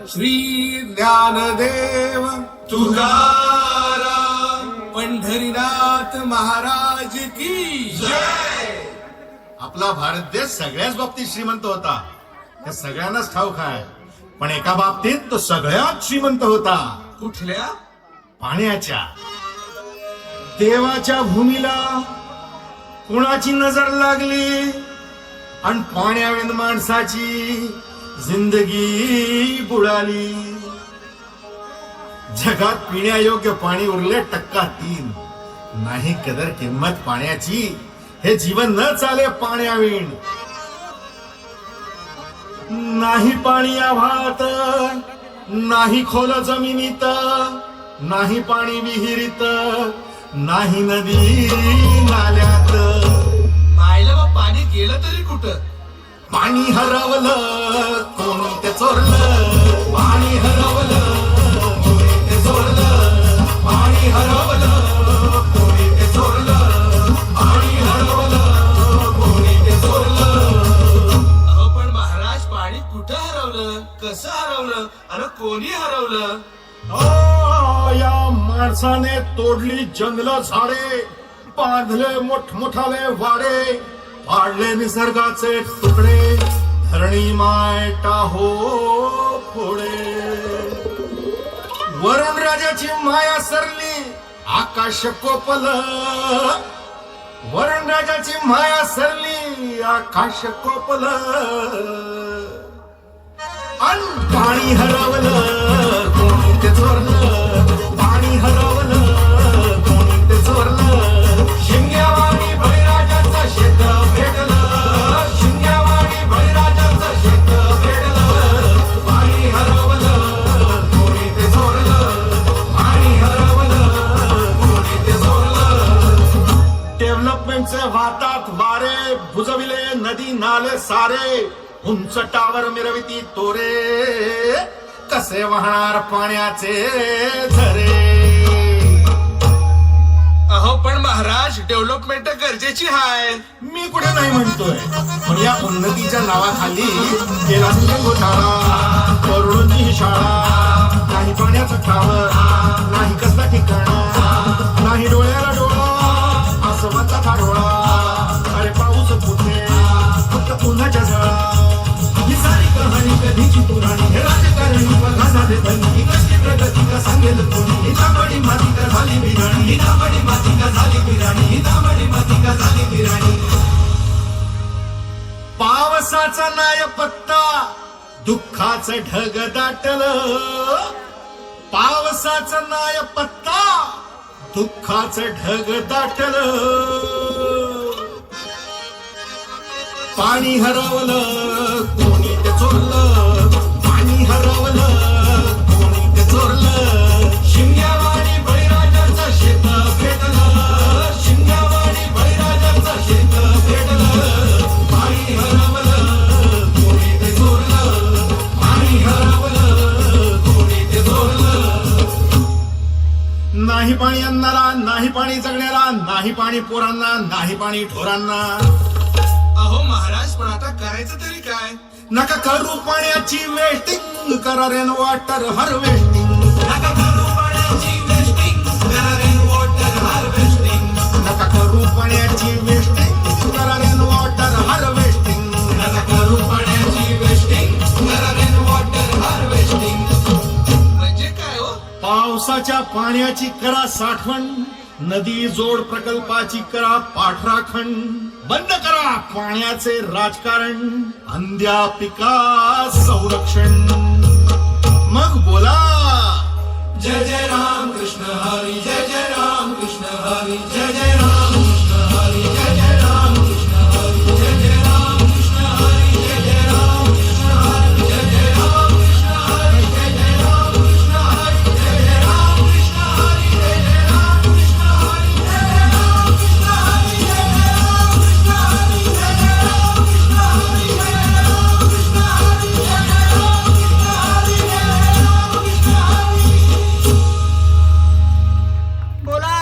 श्री ज्ञानदेव तुकाराम पंढरीनाथ महाराज की जय. आपला भारत देश सगळ्याच बाबतीत श्रीमंत होता, हे सगळ्यांनाच ठाऊक आहे. पण एका बाबतीत तो सगळ्यात श्रीमंत होता. कुठल्या? पाण्याच्या. देवाच्या भूमीला कुणाची नजर लागली आणि पाण्याविन माणसाची जिंदगी बुडाली. जगात पिण्यायोग्य पाणी उरले 3%. नाही कदर किंमत पाण्याची, हे जीवन न चाले पाण्याविण. नाही पाणी आभाळात, नाही खोल जमिनीत, नाही पाणी विहिरीत, नाही नदी नाल्यात. पाहिलं बा, पाणी गेलं तरी कुठं? पाणी हरवलं कोणी ते चोरलं. पाणी हरवलं कोणी ते चोरलं. पाणी हरवलं कोणी ते चोरलं. पाणी हरवलं कोणी ते चोरलं. अहो पण महाराज, पाणी कुठं हरवलं, कसं हरवलं आणि कोणी हरवलं? या माणसाने तोडली जंगल झाडे, बांधले मोठमोठाले वाडे, पाडले निसर्गाचे तुकडे, धरणी मायटा हो फोडे. वरुण राजाची माया सरली, आकाश कोपल. वरुण राजाची माया सरली, आकाश कोपल. आणि पाणी हरवलं कोणी ते चोरलं. पाणी हरवलं कोणी ते चोरलं. शिंग्यावाणी बळीराजाचं शेत भेटलं. शिंग्यावाणी बळीराजाचं शेत भेटलं. पाणी हरवलं कोणी ते चोरलं. पाणी हरवलं कोणी ते चोरलं. डेव्हलपमेंटचे वाहतात वारे, बुजविले नदी नाले सारे, उंच टावर मिरविती तोरे, कसे वाहणार पाण्याचे झरे. अहो पण महाराज, डेव्हलपमेंट गरजेची आहे. मी कुठे नाही म्हणतोय, पण या उन्नतीच्या नावाखाली केला घोटाळा. करोडोंची ही शाळा, नाही पाण्याचं टावर, नाही कसला ठिकाणा, नाही डोळ्याला डोळा, आसमानाचा डोळा. अरे पाऊस कुठे, फक्त पुन्हाच्या झळा. ही सारी कहाणी कधीची पुराणी, हे राजकारणी बघा साधे धनी. ही कशी प्रगती का सांगेल कोणी, ही तांबडी माती का झाली बिराणी. ही तांबडी माती का झाली बिराणी. ही तांबडी माती का झाली बिराणी. पावसाचा नाय पत्ता, दुःखाचं ढग दाटलं. पावसाचा नाय पत्ता, दुःखाचं ढग दाटलं. पाणी हरवलं कोणी ते चोरलं. पाणी हरवलं कोणी ते चोरलं. शिंग्यावाणी बळीराजाचं शेत भेटलं. शिंग्यावाणी बळीराजाचं शेत भेटलं. पाणी हरवलं कोणी ते चोरलं. पाणी हरवलं कोणी ते चोरलं. नाही पाणी अन्नाला, नाही पाणी जगण्याला, नाही पाणी पोरांना, नाही पाणी ढोरांना. अहो महाराज, पण आता करायचं तरी काय? नका करू पाण्याची वेस्टिंग, करा रेन वॉटर हार्वेस्टिंग. नका करू पाण्याची वेस्टिंग, करा रेन वॉटर हार्वेस्टिंग. नका करू पाण्याची वेस्टिंग, करा रेन वॉटर हार्वेस्टिंग. नका करू पाण्याची वेस्टिंग, करा रेन वॉटर हार्वेस्टिंग. म्हणजे काय हो? पावसाच्या पाण्याची करा साठवण, नदी जोड प्रकल्पाची करा पाठराखण. बंद करा पाण्याचे राजकारण, अंध्या पिका संरक्षण. मग बोला, जय जय राम कृष्ण हरी, जय जय राम कृष्ण हरी.